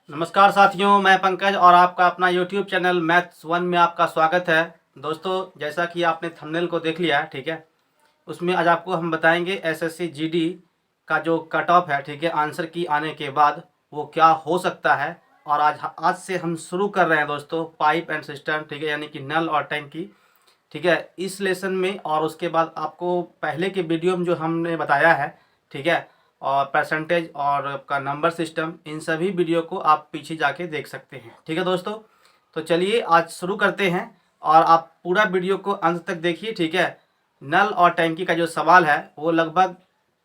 नमस्कार साथियों, मैं पंकज और आपका अपना YouTube चैनल मैथ्स वन में आपका स्वागत है। दोस्तों, जैसा कि आपने थंबनेल को देख लिया है, ठीक है। उसमें आज आपको हम बताएंगे एसएससी जीडी का जो कट ऑफ है, ठीक है, आंसर की आने के बाद वो क्या हो सकता है। और आज से हम शुरू कर रहे हैं दोस्तों पाइप एंड सिस्टम, ठीक है, यानी कि नल और टैंकी, ठीक है, इस लेसन में। और उसके बाद आपको पहले के वीडियो में जो हमने बताया है, ठीक है, और परसेंटेज और आपका नंबर सिस्टम, इन सभी वीडियो को आप पीछे जाके देख सकते हैं, ठीक है दोस्तों। तो चलिए आज शुरू करते हैं और आप पूरा वीडियो को अंत तक देखिए, ठीक है। नल और टैंकी का जो सवाल है वो लगभग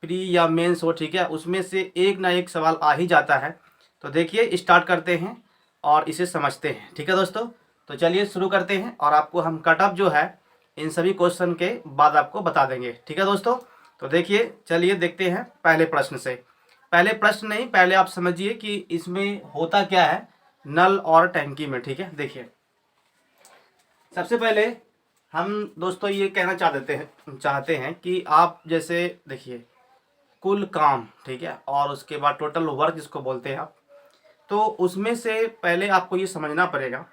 प्री या मेंस हो, ठीक है, उसमें से एक ना एक सवाल आ ही जाता है। तो देखिए स्टार्ट करते हैं और इसे समझते हैं, ठीक है दोस्तों। तो चलिए शुरू करते हैं और आपको हम कट ऑफ जो है इन सभी क्वेश्चन के बाद आपको बता देंगे, ठीक है दोस्तों। तो देखिए, चलिए देखते हैं पहले प्रश्न से। पहले प्रश्न नहीं, पहले आप समझिए कि इसमें होता क्या है नल और टैंकी में, ठीक है। देखिए, सबसे पहले हम दोस्तों ये कहना चाहते हैं कि आप जैसे देखिए कुल काम, ठीक है, और उसके बाद टोटल वर्क जिसको बोलते हैं आप, तो उसमें से पहले आपको ये समझना पड़ेगा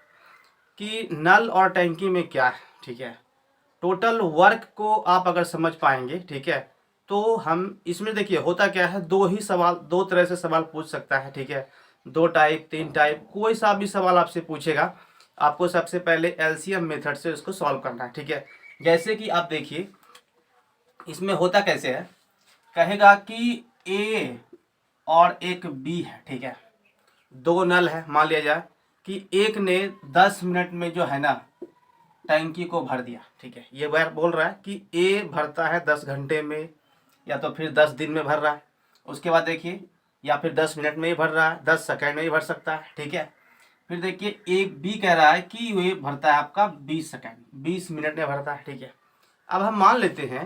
कि नल और टैंकी में क्या है, ठीक है। टोटल वर्क को आप अगर समझ पाएंगे, ठीक है, तो हम इसमें देखिए होता क्या है, दो ही सवाल, दो तरह से सवाल पूछ सकता है, ठीक है। दो टाइप, तीन टाइप, कोई सा भी सवाल आपसे पूछेगा, आपको सबसे पहले एलसीएम मेथड से उसको सॉल्व करना है, ठीक है। जैसे कि आप देखिए इसमें होता कैसे है, कहेगा कि ए और एक बी है, ठीक है, दो नल है। मान लिया जाए कि एक ने 10 मिनट में जो है ना टैंकी को भर दिया, ठीक है। ये बार बोल रहा है कि ए भरता है 10 घंटे में, या तो फिर 10 दिन में भर रहा है। उसके बाद देखिए, या फिर 10 मिनट में ही भर रहा है, 10 सेकेंड में ही भर सकता है, ठीक है। फिर देखिए एक बी कह रहा है कि ये भरता है आपका 20 सेकेंड, 20 मिनट में भरता है, ठीक है। अब हम मान लेते हैं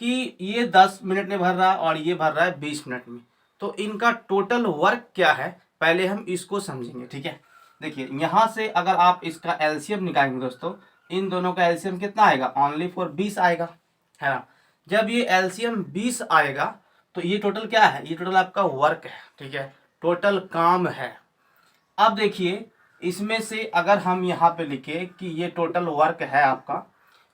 कि ये 10 मिनट में भर रहा है और ये भर रहा है 20 मिनट में, तो इनका टोटल वर्क क्या है पहले हम इसको समझेंगे, ठीक है। देखिए यहाँ से अगर आप इसका एलसीएम निकालेंगे दोस्तों, इन दोनों का एलसीएम कितना आएगा, ओनली फॉर 20 आएगा, है ना। जब ये एलसीएम 20 आएगा तो ये टोटल क्या है, ये टोटल आपका वर्क है, ठीक है, टोटल काम है। अब देखिए इसमें से अगर हम यहाँ पे लिखे कि ये टोटल वर्क है आपका,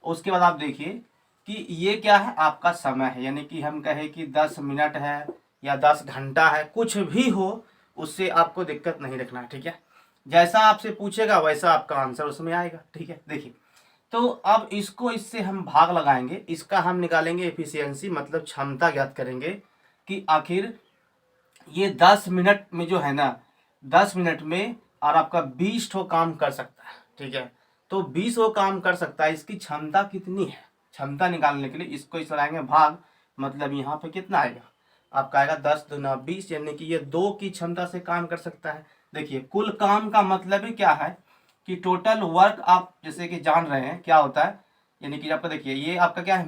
उसके बाद आप देखिए कि ये क्या है, आपका समय है, यानी कि हम कहें कि 10 मिनट है या 10 घंटा है, कुछ भी हो उससे आपको दिक्कत नहीं रखना है, ठीक है। जैसा आपसे पूछेगा वैसा आपका आंसर उसमें आएगा, ठीक है। देखिए, तो अब इसको इससे हम भाग लगाएंगे, इसका हम निकालेंगे एफिशिएंसी, मतलब क्षमता ज्ञात करेंगे कि आखिर ये 10 मिनट में जो है ना, 10 मिनट में और आपका 20 काम कर सकता है, ठीक है। तो 20 काम कर सकता है, इसकी क्षमता कितनी है, क्षमता निकालने के लिए इसको इस लगाएंगे भाग, मतलब यहाँ पे कितना आएगा आपका, आएगा 10 दूना 20, यानी कि ये 2 की क्षमता से काम कर सकता है। देखिए कुल काम का मतलब ही क्या है कि टोटल वर्क, आप जैसे कि जान रहे हैं क्या होता है, यानी कि आपका देखिए ये आपका क्या है,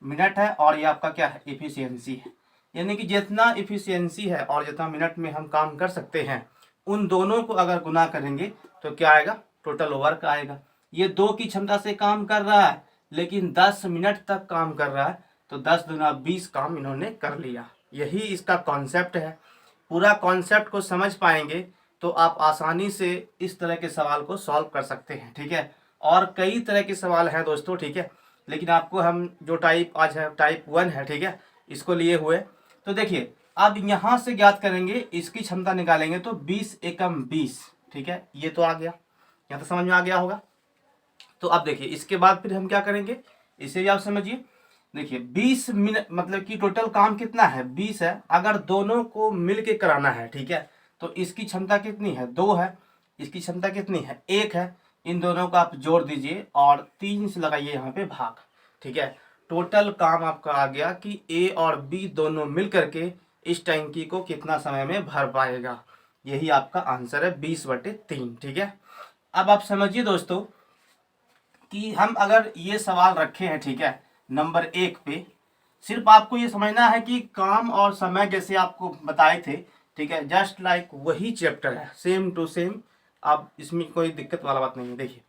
मिनट है और ये आपका क्या है, एफिशिएंसी है। यानी कि जितना इफिशियंसी है और जितना मिनट में हम काम कर सकते हैं, उन दोनों को अगर गुना करेंगे तो क्या आएगा, टोटल वर्क आएगा। ये 2 की क्षमता से काम कर रहा है लेकिन 10 मिनट तक काम कर रहा है, तो 10 दूना 20 काम इन्होंने कर लिया। यही इसका कॉन्सेप्ट है। पूरा कॉन्सेप्ट को समझ पाएंगे तो आप आसानी से इस तरह के सवाल को सॉल्व कर सकते हैं, ठीक है। और कई तरह के सवाल हैं दोस्तों, ठीक है, लेकिन आपको हम जो टाइप आज है टाइप 1 है, ठीक है, इसको लिए हुए। तो देखिए अब यहाँ से ज्ञात करेंगे, इसकी क्षमता निकालेंगे तो 20 एकम 20, ठीक है, ये तो आ गया, यहाँ तो समझ में आ गया होगा। तो अब देखिए इसके बाद फिर हम क्या करेंगे, इसे भी आप समझिए। देखिए 20 मिनट मतलब कि टोटल काम कितना है, 20 है। अगर दोनों को मिल के कराना है, ठीक है, तो इसकी क्षमता कितनी है, 2 है, इसकी क्षमता कितनी है, 1 है। इन दोनों का आप जोड़ दीजिए और 3 से लगाइए यहाँ पे भाग, ठीक है। टोटल काम आपका आ गया कि ए और बी दोनों मिल करके इस टैंकी को कितना समय में भर पाएगा। यही आपका आंसर है 20/3, ठीक है। अब आप समझिए दोस्तों कि हम अगर ये सवाल रखे हैं, ठीक है, नंबर 1 पे, सिर्फ आपको ये समझना है कि काम और समय जैसे आपको बताए थे, ठीक है, जस्ट लाइक वही चैप्टर है, सेम टू सेम। अब इसमें कोई दिक्कत वाला बात नहीं है। देखिए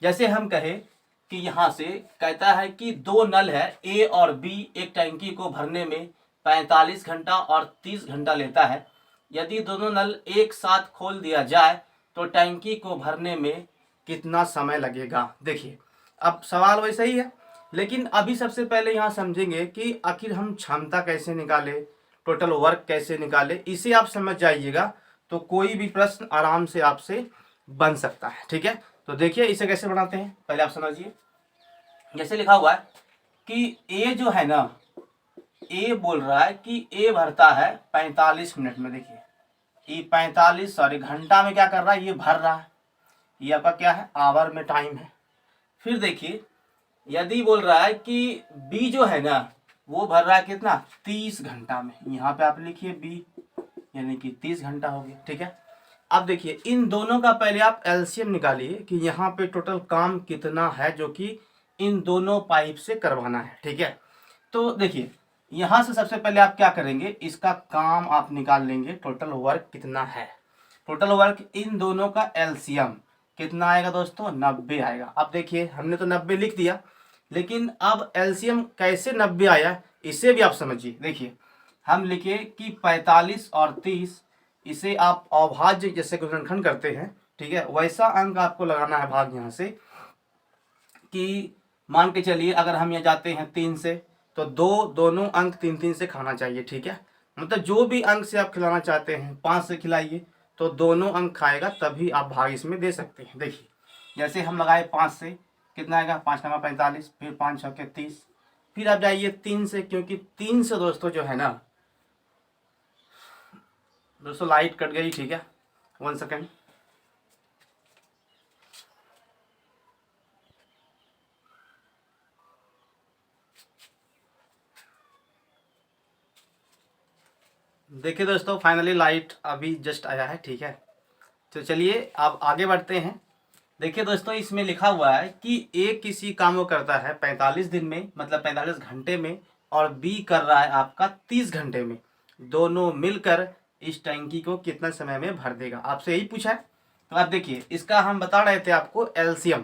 जैसे हम कहे कि यहाँ से कहता है कि 2 नल है ए और बी, एक टैंकी को भरने में 45 घंटा और 30 घंटा लेता है। यदि दोनों नल एक साथ खोल दिया जाए तो टैंकी को भरने में कितना समय लगेगा। देखिए अब सवाल वैसा ही है, लेकिन अभी सबसे पहले यहाँ समझेंगे कि आखिर हम क्षमता कैसे निकाले, टोटल वर्क कैसे निकाले, इसे आप समझ जाइएगा तो कोई भी प्रश्न आराम से आपसे बन सकता है। ठीक है, तो देखिए इसे कैसे बनाते हैं पहले आप समझिए। जैसे लिखा हुआ है कि ए जो है ना, ए बोल रहा है कि ए भरता है 45 मिनट में। देखिए ये 45 घंटा में क्या कर रहा है, ये भर रहा है। ये आपका क्या है, आवर में टाइम है। फिर देखिए यदि बोल रहा है कि बी जो है ना वो भर रहा है कितना, 30 घंटा में। यहाँ पे आप लिखिए बी, यानी कि 30 घंटा हो गया। ठीक है, अब देखिए इन दोनों का पहले आप एलसीएम निकालिए कि यहाँ पे टोटल काम कितना है जो कि इन दोनों पाइप से करवाना है। ठीक है, तो देखिए यहाँ से सबसे पहले आप क्या करेंगे, इसका काम आप निकाल लेंगे, टोटल वर्क कितना है। टोटल वर्क इन दोनों का एलसीएम कितना आएगा दोस्तों, 90 आएगा। अब देखिए हमने तो 90 लिख दिया, लेकिन अब एलसीएम कैसे 90 आया इसे भी आप समझिए। देखिए हम लिखे कि 45 और 30, इसे आप अभाज्य जैसे गुणनखंड करते हैं, ठीक है, वैसा अंक आपको लगाना है भाग यहाँ से। कि मान के चलिए अगर हम यहाँ जाते हैं 3 से, तो दोनों अंक 3 से खाना चाहिए। ठीक है, मतलब जो भी अंक से आप खिलाना चाहते हैं 5 से खिलाइए तो दोनों अंक खाएगा, तभी आप भाग इसमें दे सकते हैं। देखिए जैसे हम लगाए 5 से, कितना आएगा, 5 नंबर 45, फिर 5 छक्के 30, फिर आप जाइए 3 से, क्योंकि 3 से दोस्तों जो है ना, दोस्तों लाइट कट गई। ठीक है, 1 सेकेंड। देखिए दोस्तों फाइनली लाइट अभी जस्ट आया है। ठीक है, तो चलिए अब आगे बढ़ते हैं। देखिए दोस्तों इसमें लिखा हुआ है कि ए किसी काम को करता है 45 दिन में, मतलब 45 घंटे में, और बी कर रहा है आपका 30 घंटे में। दोनों मिलकर इस टंकी को कितना समय में भर देगा, आपसे यही पूछा है। तो आप देखिए इसका हम बता रहे थे आपको एलसीएम।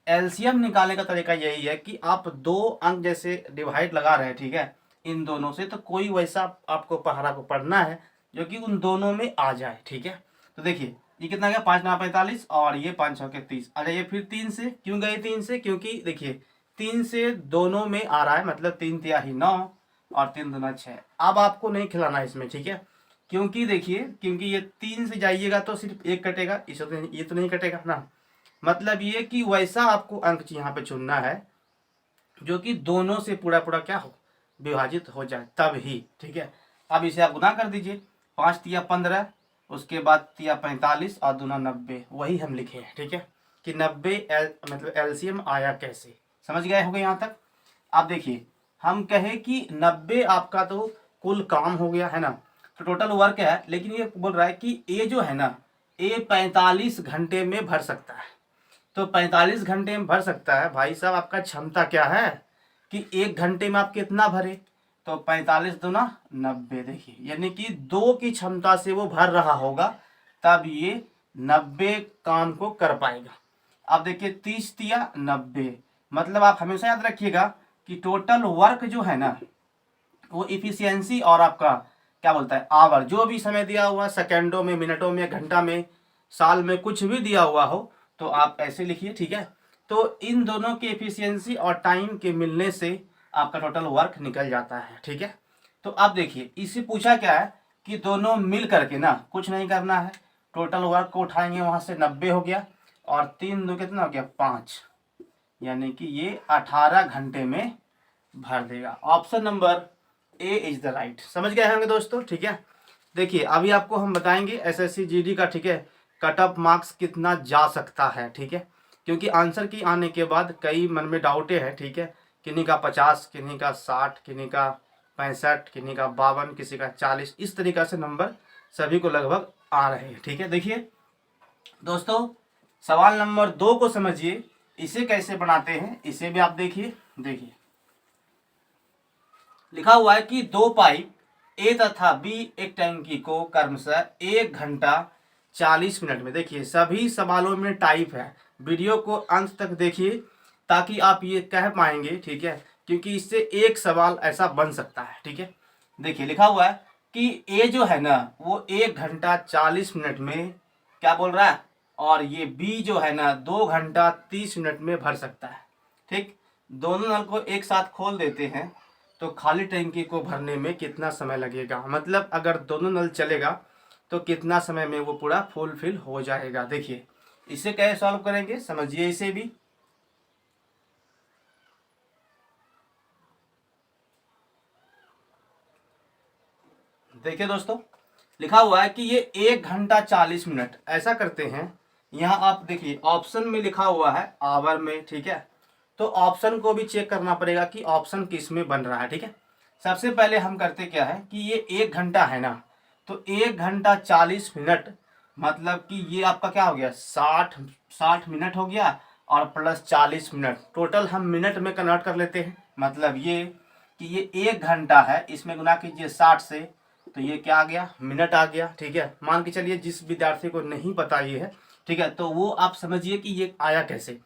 एलसीएम निकालने का तरीका यही है कि आप दो अंक जैसे डिवाइड लगा रहे हैं, ठीक है, इन दोनों से, तो कोई वैसा आपको पहाड़ा को पढ़ना है जो कि उन दोनों में आ जाए। ठीक है, तो देखिए ये कितना गया, 5 9 45 और ये 5 6 30 आ जाइए। फिर 3 से, क्यों गए 3 से, क्योंकि देखिए 3 से दोनों में आ रहा है, मतलब 3 तिहाई 9 और 3 दूना 6। अब आपको नहीं खिलाना है इसमें, ठीक है, क्योंकि देखिए क्योंकि ये 3 से जाइएगा तो सिर्फ एक कटेगा, इसे तो ये तो नहीं कटेगा ना। मतलब ये कि वैसा आपको अंक यहाँ पे चुनना है जो कि दोनों से पूरा पूरा क्या हो, विभाजित हो जाए, तब ही। ठीक है, अब इसे आप गुना कर दीजिए, 5 तिया 15, उसके बाद तिया 45 और दूना 90, वही हम लिखे हैं। ठीक है, कि 90 मतलब एलसीएम आया कैसे, समझ गए होंगे यहाँ तक। आप देखिए हम कहे कि 90 आपका तो कुल काम हो गया है ना, तो टोटल वर्क है, लेकिन ये बोल रहा है कि ए जो है ना, ए 45 घंटे में भर सकता है। तो 45 घंटे में भर सकता है, भाई साहब आपका क्षमता क्या है कि 1 घंटे में आप कितना भरे, तो 45 दूना 90। देखिए यानी कि 2 की क्षमता से वो भर रहा होगा, तब ये 90 काम को कर पाएगा। अब देखिए 30 तिया 90, मतलब आप हमेशा याद रखिएगा कि टोटल वर्क जो है ना वो इफिशियंसी और आपका क्या बोलता है आवर, जो भी समय दिया हुआ, सेकेंडों में, मिनटों में, घंटा में, साल में, कुछ भी दिया हुआ हो तो आप ऐसे लिखिए। ठीक है, तो इन दोनों की एफिशिएंसी और टाइम के मिलने से आपका टोटल वर्क निकल जाता है। ठीक है, तो अब देखिए इसे पूछा क्या है कि दोनों मिल करके ना, कुछ नहीं करना है, टोटल वर्क को उठाएंगे, वहां से 90 हो गया और 3 दो कितना हो गया 5, यानी कि ये 18 घंटे में भर देगा। Option number A is the right. समझ गए होंगे दोस्तों। ठीक है, देखिए अभी आपको हम बताएंगे एसएससी जीडी का, ठीक है, कट ऑफ मार्क्स कितना जा सकता है। ठीक है, क्योंकि आंसर की आने के बाद कई मन में डाउटे हैं। ठीक है, किन्हीं का 50, किन्हीं का 60, किन्हीं का 65, किन्हीं का 52, किसी का 40, इस तरीक़ा से नंबर सभी को लगभग आ रहे हैं। ठीक है, देखिए दोस्तों सवाल नंबर 2 को समझिए, इसे कैसे बनाते हैं इसे भी आप देखिए। देखिए लिखा हुआ है कि 2 पाइप ए तथा बी एक टैंकी को क्रमशः 1 घंटा 40 मिनट में, देखिए सभी सवालों में टाइप है, वीडियो को अंत तक देखिए ताकि आप ये कह पाएंगे। ठीक है, क्योंकि इससे एक सवाल ऐसा बन सकता है। ठीक है, देखिए लिखा हुआ है कि ए जो है ना वो 1 घंटा 40 मिनट में क्या बोल रहा है, और ये बी जो है ना 2 घंटा 30 मिनट में भर सकता है। ठीक, दोनों नल को एक साथ खोल देते हैं तो खाली टैंकी को भरने में कितना समय लगेगा, मतलब अगर दोनों नल चलेगा तो कितना समय में वो पूरा फुलफिल हो जाएगा। देखिए इसे कैसे सॉल्व करेंगे, समझिए इसे भी। देखिए दोस्तों, लिखा हुआ है कि ये 1 घंटा 40 मिनट। ऐसा करते हैं, यहाँ आप देखिए ऑप्शन में लिखा हुआ है आवर में, ठीक है, तो ऑप्शन को भी चेक करना पड़ेगा कि ऑप्शन किस में बन रहा है। ठीक है, सबसे पहले हम करते क्या है कि ये 1 घंटा है ना, तो 1 घंटा 40 मिनट मतलब कि ये आपका क्या हो गया, 60 मिनट हो गया, और प्लस 40 मिनट, टोटल हम मिनट में कन्वर्ट कर लेते हैं। मतलब ये कि ये 1 घंटा है, इसमें गुना कीजिए 60 से, तो ये क्या आ गया, मिनट आ गया। ठीक है, मान के चलिए जिस विद्यार्थी को नहीं पता ये है, ठीक है, तो वो आप समझिए कि ये आया कैसे।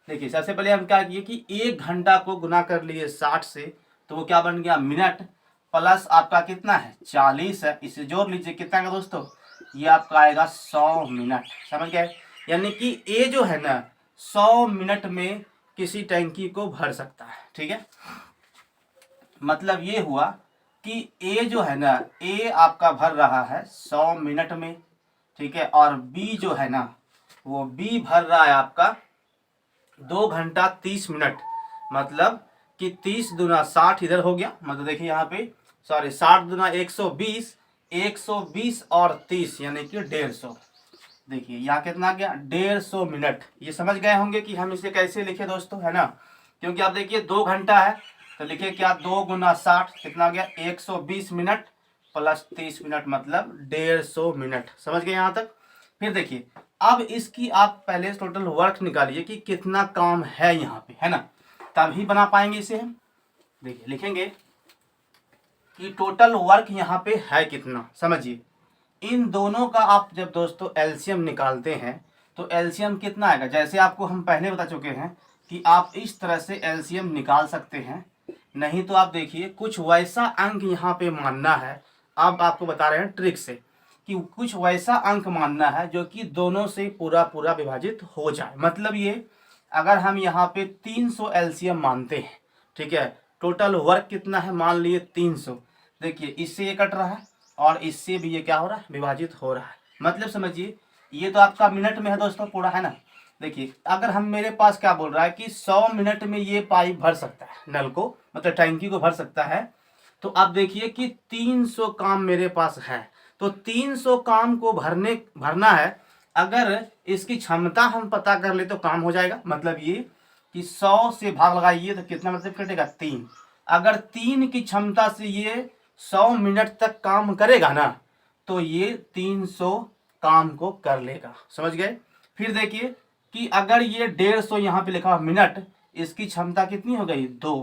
देखिए सबसे पहले हम क्या किए कि 1 घंटा को गुना कर लिए 60 से, तो वो क्या बन गया, मिनट, प्लस आपका कितना है 40 है, इसे जोड़ लीजिए कितना का दोस्तों, ये आपका आएगा 100 मिनट। समझ गए, यानी कि ए जो है ना 100 मिनट में किसी टैंकी को भर सकता है। ठीक है, मतलब ये हुआ कि ए जो है ना, ए आपका भर रहा है 100 मिनट में, ठीक है, और बी जो है ना वो बी भर रहा है आपका 2 घंटा 30 मिनट। मतलब कि 30 दूना 60 इधर हो गया, मतलब देखिए यहाँ पे सॉरी 60 दूना 120, 120 और 30 यानी कि 150। देखिए यहाँ कितना आ गया, 150 मिनट। ये समझ गए होंगे कि हम इसे कैसे लिखे दोस्तों, है ना, क्योंकि आप देखिए 2 घंटा है तो लिखे क्या, 2 गुना 60 कितना आ गया, 120 मिनट प्लस 30 मिनट मतलब 150 मिनट। समझ गए यहाँ तक। फिर देखिए अब इसकी आप पहले टोटल वर्क निकालिए कि कितना काम है यहाँ पे, है ना, तभी बना पाएंगे इसे हम। देखिए लिखेंगे कि टोटल वर्क यहाँ पे है कितना। समझिए इन दोनों का आप जब दोस्तों एलसीएम निकालते हैं तो एलसीएम कितना आएगा, जैसे आपको हम पहले बता चुके हैं कि आप इस तरह से एलसीएम निकाल सकते हैं, नहीं तो आप देखिए कुछ वैसा अंक यहाँ पे मानना है। अब आपको बता रहे हैं ट्रिक से कि कुछ वैसा अंक मानना है जो कि दोनों से पूरा पूरा विभाजित हो जाए। मतलब ये अगर हम यहाँ पे 300 एलसीएम मानते हैं, ठीक है, टोटल वर्क कितना है मान लिए 300, देखिए इससे ये कट रहा है और इससे भी ये क्या हो रहा है, विभाजित हो रहा है। मतलब समझिए ये तो आपका मिनट में है दोस्तों पूरा, है ना। देखिए अगर हम मेरे पास क्या बोल रहा है कि 100 मिनट में ये पाइप भर सकता है, नल को मतलब टैंकी को भर सकता है, तो आप देखिए कि 300 काम मेरे पास है, तो 300 काम को भरना है। अगर इसकी क्षमता हम पता कर ले तो काम हो जाएगा। मतलब ये कि 100 से भाग लगाइए तो कितना मतलब कटेगा, 3। अगर 3 की क्षमता से ये 100 मिनट तक काम करेगा ना, तो ये 300 काम को कर लेगा। समझ गए। फिर देखिए कि अगर ये 150 यहाँ पे लिखा हुआ मिनट, इसकी क्षमता कितनी हो गई, 2,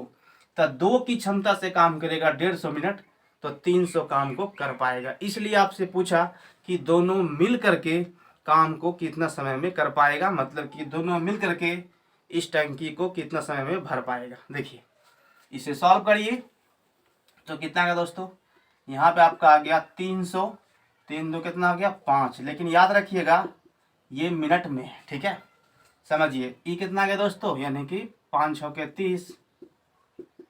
तो 2 की क्षमता से काम करेगा 150 मिनट, तो 300 काम को कर पाएगा। इसलिए आपसे पूछा कि दोनों मिल करके काम को कितना समय में कर पाएगा, मतलब कि दोनों मिल करके इस टैंकी को कितना समय में भर पाएगा। देखिए इसे सॉल्व करिए तो कितना गया दोस्तों, यहाँ पे आपका आ गया 300, 3 दो कितना आ गया 5, लेकिन याद रखिएगा ये मिनट में है। ठीक है, समझिए ई कितना गया दोस्तों, यानी कि 5 6 के 30,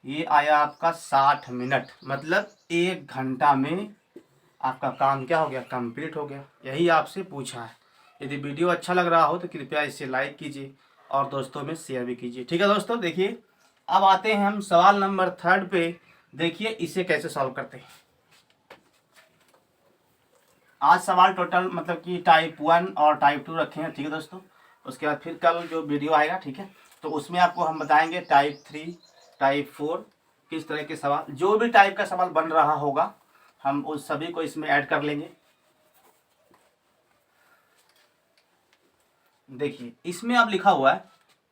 ये आया आपका 60 मिनट। मतलब 1 घंटा में आपका काम क्या हो गया, कंप्लीट हो गया। यही आपसे पूछा है। यदि वीडियो अच्छा लग रहा हो तो कृपया इसे लाइक कीजिए और दोस्तों में शेयर भी कीजिए। ठीक है दोस्तों, देखिए अब आते हैं हम सवाल नंबर 3 पे। देखिए इसे कैसे सॉल्व करते हैं। आज सवाल टोटल मतलब कि टाइप 1 और टाइप 2 रखे हैं, ठीक है दोस्तों। उसके बाद फिर कल जो वीडियो आएगा, ठीक है, तो उसमें आपको हम बताएंगे टाइप 3 टाइप 4 किस तरह के सवाल, जो भी टाइप का सवाल बन रहा होगा हम उस सभी को इसमें ऐड कर लेंगे। देखिए इसमें अब लिखा हुआ है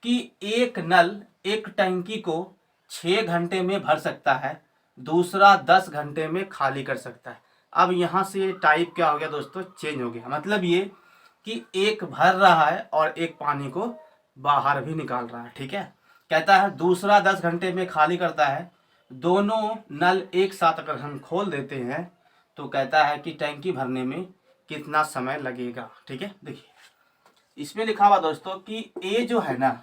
कि एक नल एक टंकी को 6 घंटे में भर सकता है, दूसरा 10 घंटे में खाली कर सकता है। अब यहाँ से टाइप क्या हो गया दोस्तों, चेंज हो गया। मतलब ये कि एक भर रहा है और एक पानी को बाहर भी निकाल रहा है। ठीक है, कहता है दूसरा 10 घंटे में खाली करता है। दोनों नल एक साथ अगर हम खोल देते हैं तो कहता है कि टैंकी भरने में कितना समय लगेगा। ठीक है, देखिए इसमें लिखा हुआ दोस्तों कि ए जो है ना,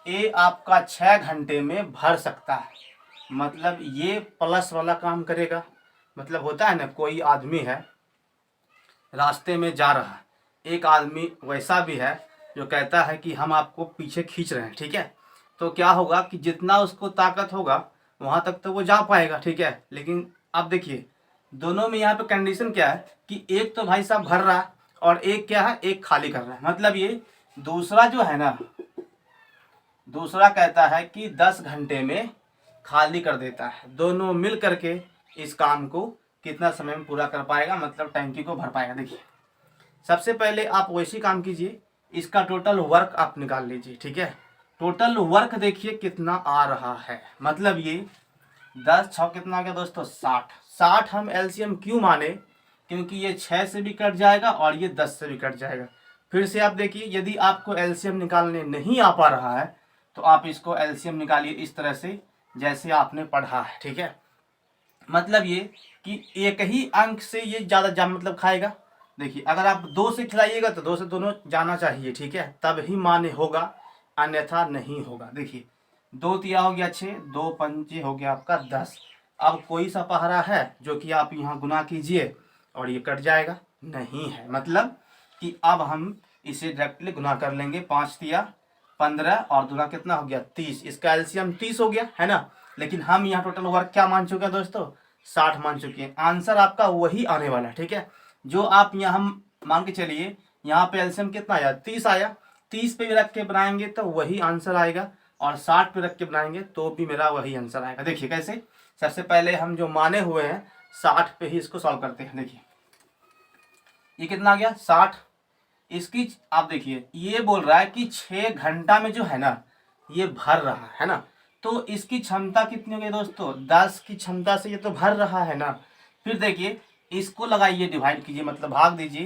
ए आपका 6 घंटे में भर सकता है। मतलब ये प्लस वाला काम करेगा। मतलब होता है ना, कोई आदमी है रास्ते में जा रहा है, एक आदमी वैसा भी है जो कहता है कि हम आपको पीछे खींच रहे हैं। ठीक है, तो क्या होगा कि जितना उसको ताकत होगा वहाँ तक तो वो जा पाएगा। ठीक है, लेकिन अब देखिए दोनों में यहाँ पे कंडीशन क्या है कि एक तो भाई साहब भर रहा है और एक क्या है, एक खाली कर रहा है। मतलब ये दूसरा जो है ना, दूसरा कहता है कि 10 घंटे में खाली कर देता है। दोनों मिल करके इस काम को कितना समय में पूरा कर पाएगा, मतलब टैंकी को भर पाएगा। देखिए सबसे पहले आप वैसी काम कीजिए, इसका टोटल वर्क आप निकाल लीजिए। ठीक है, टोटल वर्क देखिए कितना आ रहा है। मतलब ये 10 6 कितना आ गया दोस्तों, 60। 60 हम एलसीएम क्यों माने, क्योंकि ये 6 से भी कट जाएगा और ये 10 से भी कट जाएगा। फिर से आप देखिए, यदि आपको एलसीएम निकालने नहीं आ पा रहा है तो आप इसको एलसीएम निकालिए इस तरह से जैसे आपने पढ़ा है। ठीक है, मतलब ये कि एक ही अंक से ये ज़्यादा जान मतलब खाएगा। देखिए अगर आप 2 से खिलाइएगा तो 2 से दोनों जाना चाहिए। ठीक है, तब ही मान्य होगा, अन्यथा नहीं होगा। देखिए 2 तिया हो गया 6, 2 पंचे हो गया आपका 10। अब कोई सा पहरा है जो कि आप यहाँ गुना कीजिए और ये कट जाएगा, नहीं है। मतलब कि अब हम इसे डायरेक्टली गुना कर लेंगे, 5 तिया 15 और दूना कितना हो गया 30। इसका एलसीएम 30 हो गया है ना। लेकिन हम यहाँ टोटल वर्क क्या मान चुके हैं दोस्तों, 60 मान चुके हैं। आंसर आपका वही आने वाला है। ठीक है, जो आप यहाँ हम मान के चलिए, यहाँ पे एलसीएम कितना आया, 30 आया। 30 पे भी रख के बनाएंगे तो वही आंसर आएगा, और 60 पे रख के बनाएंगे तो भी मेरा वही आंसर आएगा। देखिए कैसे, सबसे पहले हम जो माने हुए हैं 60 पे ही इसको सॉल्व करते हैं। देखिए ये कितना आ गया 60। इसकी आप देखिए ये बोल रहा है कि 6 घंटा में जो है ना ये भर रहा है ना, तो इसकी क्षमता कितनी हो गई दोस्तों, 10 की क्षमता से ये तो भर रहा है ना। फिर देखिए इसको लगाइए, डिवाइड कीजिए, मतलब भाग दीजिए,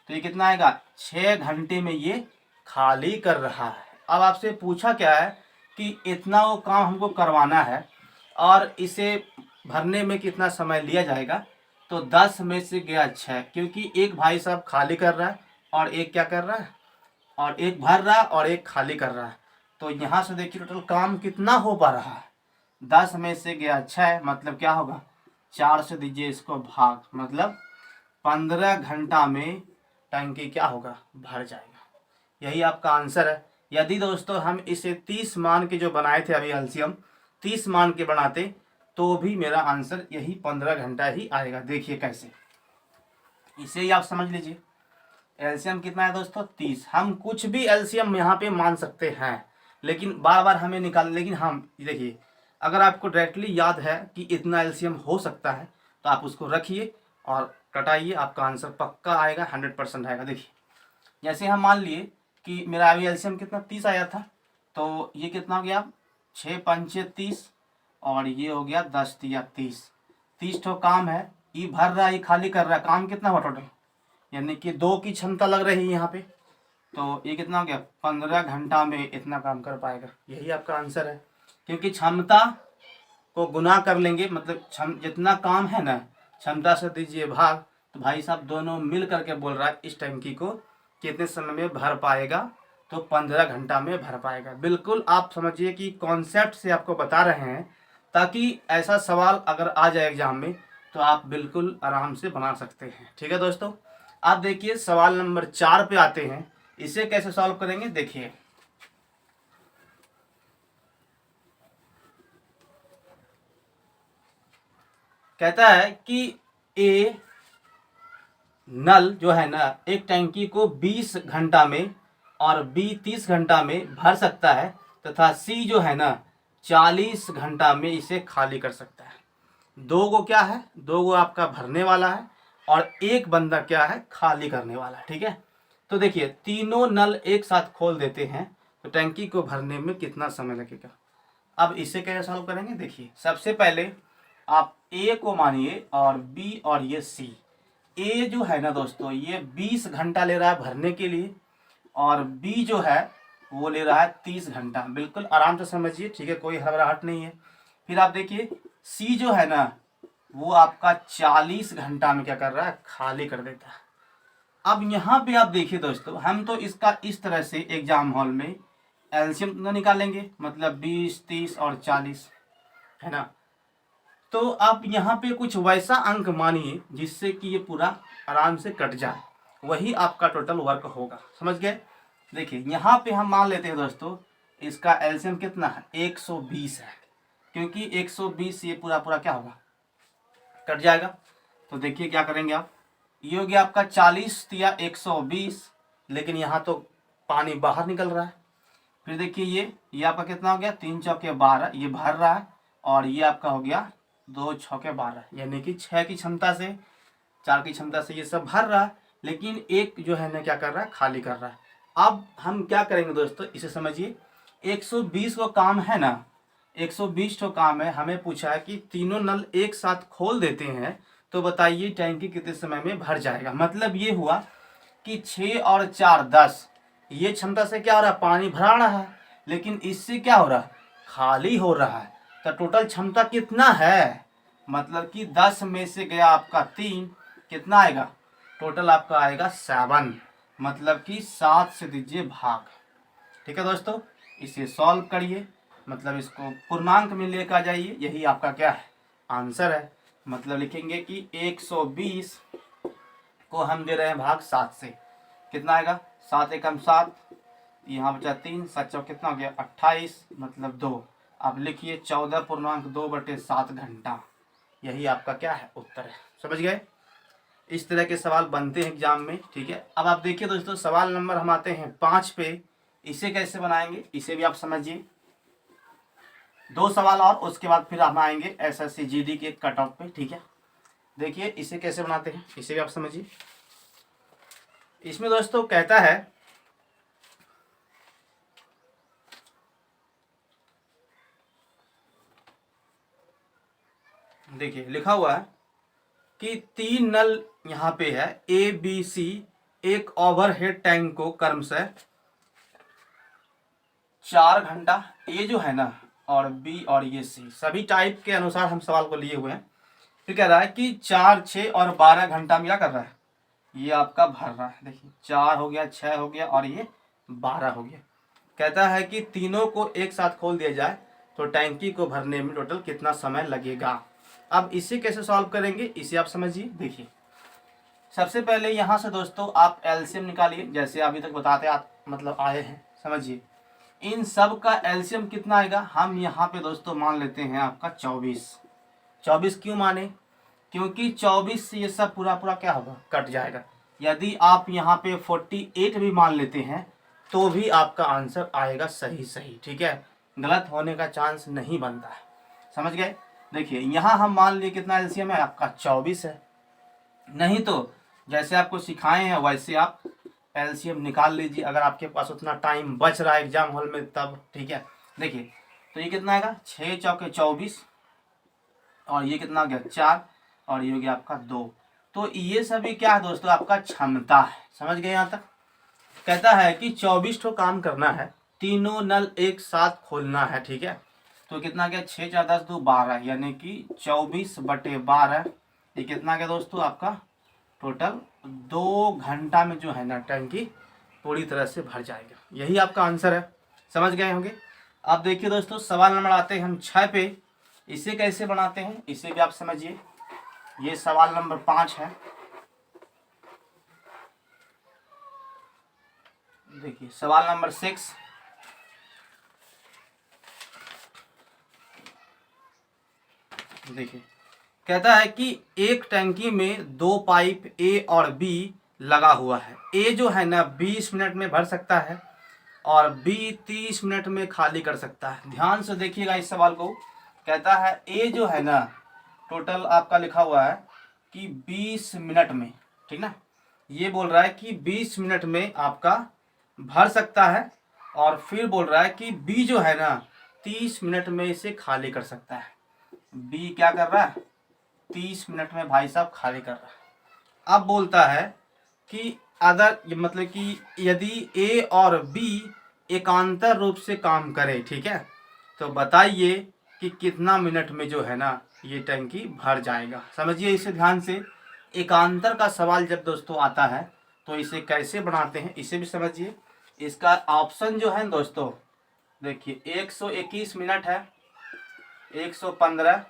तो ये कितना आएगा, 6 घंटे में ये खाली कर रहा है। अब आपसे पूछा क्या है कि इतना वो काम हमको करवाना है और इसे भरने में कितना समय लिया जाएगा, तो 10 में से गया 6, क्योंकि एक भाई साहब खाली कर रहा है और एक क्या कर रहा है, और एक भर रहा है और एक खाली कर रहा है। तो यहाँ से देखिए टोटल काम कितना हो पा रहा है, 10 में से गया 6, मतलब क्या होगा, 4 से दीजिए इसको भाग, मतलब 15 घंटा में टंकी क्या होगा, भर जाएगा। यही आपका आंसर है। यदि दोस्तों हम इसे 30 मान के जो बनाए थे अभी एलसीएम, 30 मान के बनाते तो भी मेरा आंसर यही 15 घंटा ही आएगा। देखिए कैसे, इसे ही आप समझ लीजिए। एलसीएम कितना है दोस्तों, 30। हम कुछ भी एलसीएम यहाँ पे मान सकते हैं, लेकिन बार बार हमें निकाल, लेकिन हम देखिए अगर आपको डायरेक्टली याद है कि इतना एलसीएम हो सकता है तो आप उसको रखिए और कटाइए, आपका आंसर पक्का आएगा, 100% आएगा। देखिए जैसे हम मान लिए कि मेरा अभी एलसीएम कितना 30 आया था, तो ये कितना हो गया, 6 पंचे 30 और ये हो गया 10 तिया 30। 30 ठो काम है, ये भर रहा है ये खाली कर रहा है, काम कितना हुआ टोटल, यानी कि 2 की क्षमता लग रही है यहाँ पे, तो ये कितना हो गया, 15 घंटा में इतना काम कर पाएगा। यही आपका आंसर है, क्योंकि क्षमता को गुना कर लेंगे, मतलब जितना काम है ना क्षमता से दीजिए भाग, तो भाई साहब दोनों मिल करके बोल रहा है इस टंकी को कितने समय में भर पाएगा, तो 15 घंटा में भर पाएगा। बिल्कुल आप समझिए कि कॉन्सेप्ट से आपको बता रहे हैं, ताकि ऐसा सवाल अगर आ जाए एग्जाम में तो आप बिल्कुल आराम से बना सकते हैं। ठीक है दोस्तों, आप देखिए सवाल नंबर 4 पे आते हैं, इसे कैसे सॉल्व करेंगे। देखिए कहता है कि ए नल जो है ना एक टैंकी को 20 घंटा में और बी 30 घंटा में भर सकता है, तथा सी जो है ना 40 घंटा में इसे खाली कर सकता है। दो गो क्या है, दो गो आपका भरने वाला है और एक बंदा क्या है, खाली करने वाला है। ठीक है, तो देखिए तीनों नल एक साथ खोल देते हैं तो टैंकी को भरने में कितना समय लगेगा। अब इसे कैसे सॉल्व करेंगे, देखिए सबसे पहले आप ए को मानिए और बी और ये सी। ए जो है ना दोस्तों ये 20 घंटा ले रहा है भरने के लिए, और बी जो है वो ले रहा है 30 घंटा। बिल्कुल आराम से समझिए, ठीक है, कोई हड़बड़ाहट नहीं है। फिर आप देखिए सी जो है ना वो आपका 40 घंटा में क्या कर रहा है, खाली कर देता है। अब यहाँ पे आप देखिए दोस्तों, हम तो इसका इस तरह से एग्जाम हॉल में एलसीएम निकालेंगे, मतलब 20, 30 और 40, है ना। तो आप यहाँ पे कुछ वैसा अंक मानिए जिससे कि ये पूरा आराम से कट जाए, वही आपका टोटल वर्क होगा, समझ गए। देखिए यहाँ पे हम मान लेते हैं दोस्तों, इसका एलसीएम कितना है, 120 है, क्योंकि 120 ये पूरा पूरा क्या होगा, कट जाएगा। तो देखिए क्या करेंगे आप, ये हो गया आपका 40 या 120, लेकिन यहाँ तो पानी बाहर निकल रहा है। फिर देखिए ये आपका कितना हो गया, 3 चौके 12, ये भर रहा है, और ये आपका हो गया 2 छौके 12, यानी कि 6 की क्षमता से, 4 की क्षमता से ये सब भर रहा है, लेकिन एक जो है ना क्या कर रहा है, खाली कर रहा है। अब हम क्या करेंगे दोस्तों, इसे समझिए, 120 को काम है ना, 120 तो काम है, हमें पूछा है कि तीनों नल एक साथ खोल देते हैं तो बताइए टैंकी कितने समय में भर जाएगा। मतलब ये हुआ कि 6 और 4 10, ये क्षमता से क्या हो रहा है, पानी भरा रहा है, लेकिन इससे क्या हो रहा है, खाली हो रहा है। तो टोटल क्षमता कितना है, मतलब कि 10 में से गया आपका 3, कितना आएगा, टोटल आपका आएगा 7, मतलब कि 7 से दीजिए भाग। ठीक है दोस्तों, इसे सॉल्व करिए, मतलब इसको पूर्णांक में लेकर आ जाइए, यही आपका क्या है, आंसर है। मतलब लिखेंगे कि 120 को हम दे रहे हैं भाग 7 से, कितना आएगा, 7 एकम 7, यहाँ बचा 3, 7 चौक कितना हो गया 28, मतलब 2। अब लिखिए 14.2/7 घंटा, यही आपका क्या है, उत्तर है। समझ गए, इस तरह के सवाल बनते हैं एग्जाम में। ठीक है, अब आप देखिए दोस्तों, सवाल नंबर हम आते हैं 5 पे। इसे कैसे बनाएंगे, इसे भी आप समझिए। 2 सवाल और उसके बाद फिर हम आएंगे एसएससी जीडी के कट ऑफ पे। ठीक है, देखिए इसे कैसे बनाते हैं, इसे भी आप समझिए। इसमें दोस्तों कहता है, देखिए लिखा हुआ है कि 3 नल यहाँ पे है, ए बी सी, एक ओवरहेड टैंक को क्रमशः 4 घंटा, ए जो है ना, और बी और ये सी, सभी टाइप के अनुसार हम सवाल को लिए हुए हैं। फिर कह रहा है कि 4, 6 और 12 घंटा में क्या कर रहा है, ये आपका भर रहा है। देखिए 4 हो गया, 6 हो गया और ये 12 हो गया। कहता है कि तीनों को एक साथ खोल दिया जाए तो टैंकी को भरने में टोटल कितना समय लगेगा। अब इसे कैसे सॉल्व करेंगे, इसे आप समझिए। देखिए सबसे पहले यहाँ से दोस्तों आप एलसीएम निकालिए, जैसे अभी तक बताते मतलब आए हैं, समझिए। इन सब का एलसीएम कितना आएगा, हम यहाँ पे दोस्तों मान लेते हैं आपका 24। 24 क्यों माने, क्योंकि 24 से ये सब पूरा पूरा क्या होगा, कट जाएगा। यदि आप यहाँ पे 48 भी मान लेते हैं तो भी आपका आंसर आएगा सही सही। ठीक है, गलत होने का चांस नहीं बनता है, समझ गए। देखिए यहाँ हम मान लिए कितना एलसीएम है आपका 24 है, नहीं तो जैसे आपको सिखाए हैं वैसे आप एलसीएम निकाल लीजिए, अगर आपके पास उतना टाइम बच रहा है एग्जाम हॉल में तब। ठीक है, देखिए तो ये कितना आएगा, 6 चौके 24, और ये कितना हो गया 4, और ये हो गया आपका 2। तो ये सभी क्या है दोस्तों, आपका क्षमता है। समझ गए यहाँ तक। कहता है कि 24 ठो काम करना है, तीनों नल एक साथ खोलना है। ठीक है, तो कितना गया, 6 4 10 2 12, यानी कि 24/12। ये कितना गया दोस्तों आपका, टोटल 2 घंटा में जो है ना टैंकी पूरी तरह से भर जाएगा। यही आपका आंसर है, समझ गए होंगे। अब देखिए दोस्तों सवाल नंबर आते हैं हम 6 पे। इसे कैसे बनाते हैं, इसे भी आप समझिए। ये सवाल नंबर 5 है। देखिए सवाल नंबर 6, देखिए कहता है कि एक टैंकी में 2 पाइप ए और बी लगा हुआ है। ए जो है ना 20 मिनट में भर सकता है और बी 30 मिनट में खाली कर सकता है। ध्यान से देखिएगा इस सवाल को। कहता है ए जो है ना टोटल आपका लिखा हुआ है कि 20 मिनट में, ठीक ना, ये बोल रहा है कि 20 मिनट में आपका भर सकता है, और फिर बोल रहा है कि बी जो है ना 30 मिनट में इसे खाली कर सकता है। बी क्या कर रहा है, 30 मिनट में भाई साहब खाली कर रहा है। अब बोलता है कि अदर, मतलब कि यदि ए और बी एकांतर रूप से काम करे, ठीक है, तो बताइए कि कितना मिनट में जो है ना ये टंकी भर जाएगा। समझिए इसे ध्यान से। एकांतर का सवाल जब दोस्तों आता है तो इसे कैसे बनाते हैं इसे भी समझिए। इसका ऑप्शन जो है दोस्तों देखिए 121 मिनट है, 115,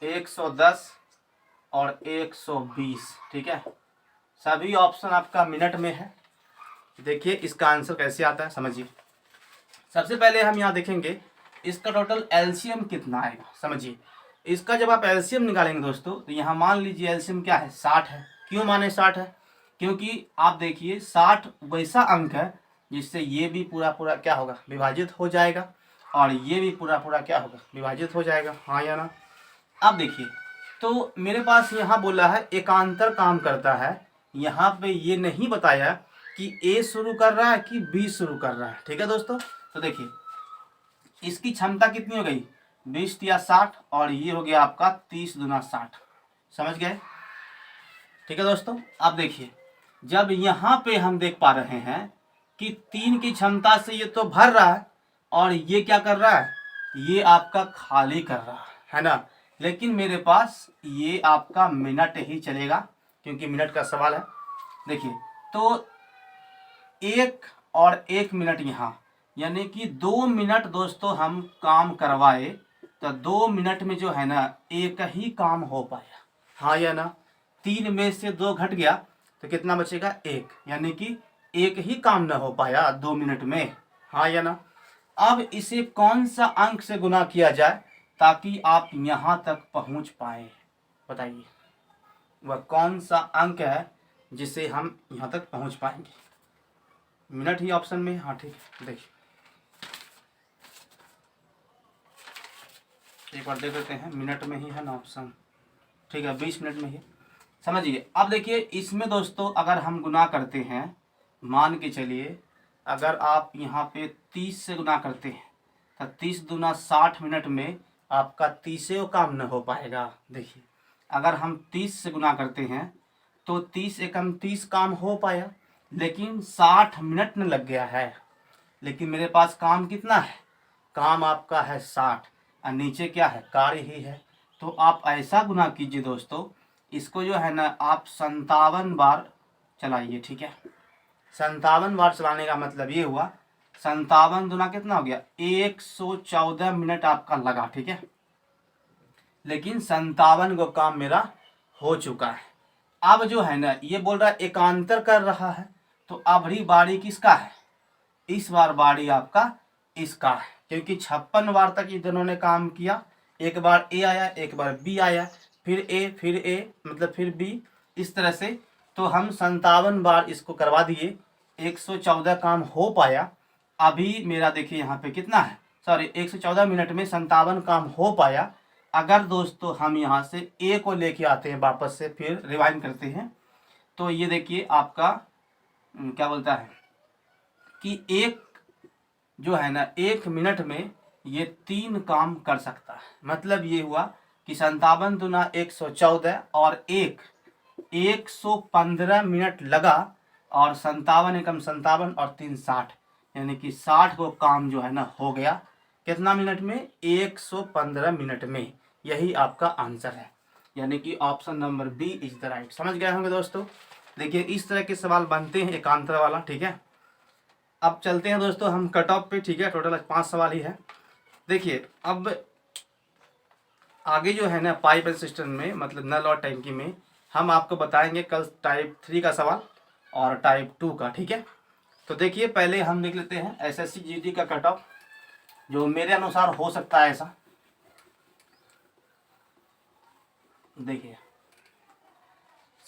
110 और 120। ठीक है, सभी ऑप्शन आपका मिनट में है। देखिए इसका आंसर कैसे आता है समझिए। सबसे पहले हम यहाँ देखेंगे इसका टोटल एलसीएम कितना आएगा। समझिए इसका जब आप एलसीएम निकालेंगे दोस्तों तो यहाँ मान लीजिए एलसीएम क्या है 60 है। क्यों माने 60 है? क्योंकि आप देखिए 60 वैसा अंक है जिससे ये भी पूरा पूरा क्या होगा विभाजित हो जाएगा और ये भी पूरा पूरा क्या होगा विभाजित हो जाएगा। हाँ या ना? अब देखिए तो मेरे पास यहाँ बोला है एकांतर काम करता है। यहाँ पे ये नहीं बताया कि ए शुरू कर रहा है कि बी शुरू कर रहा है। ठीक है दोस्तों, तो देखिए इसकी क्षमता कितनी हो गई 20 या 60 और ये हो गया आपका 30 दूना 60। समझ गए? ठीक है दोस्तों, अब देखिए जब यहाँ पे हम देख पा रहे हैं कि 3 की क्षमता से ये तो भर रहा है और ये क्या कर रहा है ये आपका खाली कर रहा है ना। लेकिन मेरे पास ये आपका मिनट ही चलेगा क्योंकि मिनट का सवाल है। देखिए तो 1 और 1 मिनट यहाँ यानी कि 2 मिनट दोस्तों हम काम करवाए तो 2 मिनट में जो है ना एक ही काम हो पाया। हाँ या ना? 3 में से 2 घट गया तो कितना बचेगा 1, यानी कि एक ही काम ना हो पाया 2 मिनट में। हाँ या ना? अब इसे कौन सा अंक से गुना किया जाए ताकि आप यहाँ तक पहुँच पाए? बताइए वह कौन सा अंक है जिसे हम यहाँ तक पहुँच पाएंगे? मिनट ही ऑप्शन में। हाँ ठीक है, देखिए एक बार देख लेते हैं, मिनट में ही है ना ऑप्शन। ठीक है 20 मिनट में ही। समझिए अब देखिए इसमें दोस्तों अगर हम गुना करते हैं, मान के चलिए अगर आप यहाँ पे 30 से गुना करते हैं तो 30 दूना 60 मिनट में आपका 30 काम न हो पाएगा। देखिए अगर हम 30 से गुना करते हैं तो 30 एकम 30 काम हो पाया लेकिन 60 मिनट न लग गया है। लेकिन मेरे पास काम कितना है? काम आपका है 60 और नीचे क्या है कार्य ही है। तो आप ऐसा गुना कीजिए दोस्तों, इसको जो है ना आप 57 बार चलाइए। ठीक है, 57 बार चलाने का मतलब ये हुआ 57 दूना कितना हो गया 114 मिनट आपका लगा। ठीक है, लेकिन 57 को काम मेरा हो चुका है। अब जो है ना ये बोल रहा है एकांतर कर रहा है तो अब ही बारी किसका है? इस बार बारी आपका इसका है क्योंकि 56 बार तक दोनों ने काम किया। एक बार ए आया, एक बार बी आया, फिर ए मतलब फिर बी, इस तरह से। तो हम 57 बार इसको करवा दिए, 114 काम हो पाया। अभी मेरा देखिए यहाँ पे कितना है, सॉरी 114 मिनट में 57 काम हो पाया। अगर दोस्तों हम यहाँ से ए को लेके आते हैं वापस से, फिर रिवाइंड करते हैं तो ये देखिए आपका क्या बोलता है कि एक जो है ना 1 मिनट में ये 3 काम कर सकता है। मतलब ये हुआ कि 57 दूना 114 और 115 मिनट लगा और 57 एकम 57 और 3 60, यानी कि 60 को काम जो है ना हो गया कितना मिनट में 115 मिनट में। यही आपका आंसर है, यानी कि option number B is the right. समझ गए होंगे दोस्तों। देखिए इस तरह के सवाल बनते हैं एकांतर वाला। ठीक है, अब चलते हैं दोस्तों हम कट ऑफ पे। ठीक है, टोटल 5 सवाल ही है। देखिए अब आगे जो है ना पाइप एंड सिस्टम में मतलब नल और टैंकी में हम आपको बताएंगे कल टाइप 3 का सवाल और टाइप 2 का। ठीक है, तो देखिए पहले हम देख लेते हैं एसएससी जीडी का कट ऑफ जो मेरे अनुसार हो सकता है ऐसा। देखिए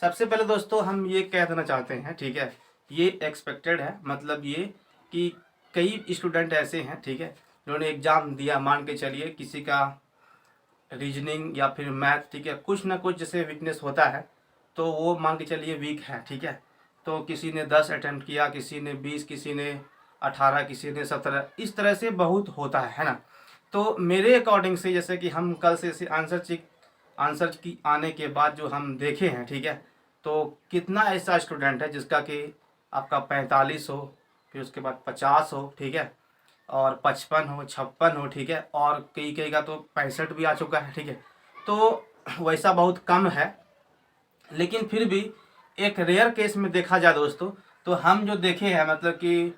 सबसे पहले दोस्तों हम ये कह देना चाहते हैं, ठीक है, ये एक्सपेक्टेड है। मतलब ये कि कई स्टूडेंट ऐसे हैं, ठीक है, जिन्होंने एग्ज़ाम दिया, मान के चलिए किसी का रीजनिंग या फिर मैथ, ठीक है, कुछ ना कुछ जैसे वीकनेस होता है तो वो मान के चलिए वीक है। ठीक है, तो किसी ने 10 अटैम्प्ट किया, किसी ने 20, किसी ने 18, किसी ने 17, इस तरह से बहुत होता है ना। तो मेरे अकॉर्डिंग से जैसे कि हम कल से इसे आंसर की आने के बाद जो हम देखे हैं, ठीक है, तो कितना ऐसा स्टूडेंट है जिसका कि आपका 45 हो, फिर उसके बाद 50 हो, ठीक है, और 55 हो, 56 हो, ठीक है, और कई का तो 65 भी आ चुका है। ठीक है, तो वैसा बहुत कम है, लेकिन फिर भी एक रेयर केस में देखा जाए दोस्तों, तो हम जो देखे हैं मतलब कि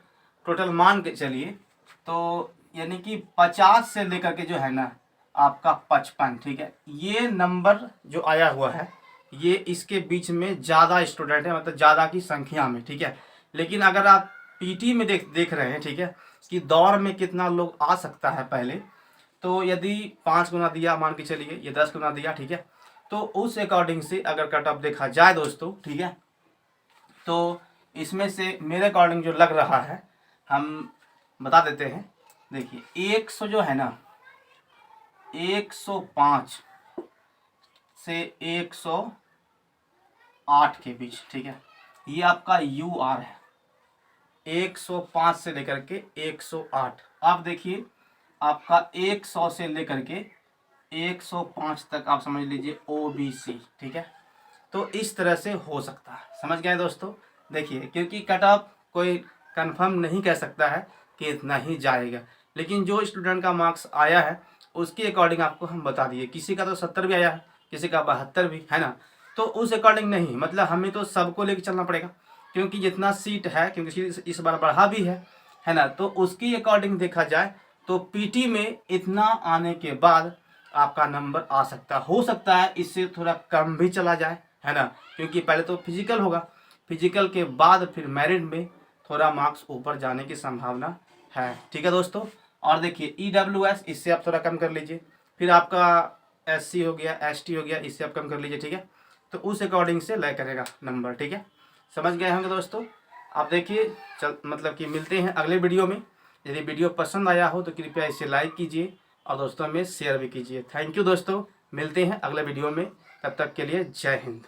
टोटल मान के चलिए तो यानी कि 50 से लेकर के जो है ना आपका 55, ठीक है, ये नंबर जो आया हुआ है ये इसके बीच में ज़्यादा स्टूडेंट है, मतलब ज़्यादा की संख्या में, ठीक है। लेकिन अगर आप पीटी में देख रहे हैं, ठीक है, कि दौड़ में कितना लोग आ सकता है पहले, तो यदि 5 गुना दिया मान के चलिए, ये 10 गुना दिया, ठीक है, तो उस अकॉर्डिंग से अगर कट ऑफ देखा जाए दोस्तों, ठीक है, तो इसमें से मेरे अकॉर्डिंग जो लग रहा है हम बता देते हैं। देखिए 100 जो है ना 105 से 108 के बीच, ठीक है, ये आपका UR है, 105 से लेकर के 108। आप देखिए आपका 100 से लेकर के 105 तक आप समझ लीजिए OBC, ठीक है। तो इस तरह से हो सकता है, समझ गए दोस्तों। देखिए क्योंकि कट ऑफ कोई कंफर्म नहीं कह सकता है कि इतना ही जाएगा, लेकिन जो स्टूडेंट का मार्क्स आया है उसके अकॉर्डिंग आपको हम बता दिए। किसी का तो 70 भी आया है, किसी का 72 भी है ना, तो उस अकॉर्डिंग नहीं, मतलब हमें तो सबको लेकर चलना पड़ेगा, क्योंकि जितना सीट है, क्योंकि सीट इस बार बढ़ा भी है ना, तो उसकी अकॉर्डिंग देखा जाए तो पीटी में इतना आने के बाद आपका नंबर आ सकता, हो सकता है इससे थोड़ा कम भी चला जाए, है ना, क्योंकि पहले तो फिजिकल होगा, फिजिकल के बाद फिर मेरिट में थोड़ा मार्क्स ऊपर जाने की संभावना है, ठीक है दोस्तों। और देखिए EWS इससे आप थोड़ा कम कर लीजिए, फिर आपका SC हो गया, ST हो गया, इससे आप कम कर लीजिए, ठीक है, तो उस अकॉर्डिंग से लय करेगा नंबर, ठीक है, समझ गए होंगे दोस्तों। आप देखिए मतलब कि मिलते हैं अगले वीडियो में। यदि वीडियो पसंद आया हो तो कृपया इसे लाइक कीजिए और दोस्तों में शेयर भी कीजिए। थैंक यू दोस्तों, मिलते हैं अगले वीडियो में, तब तक के लिए जय हिंद।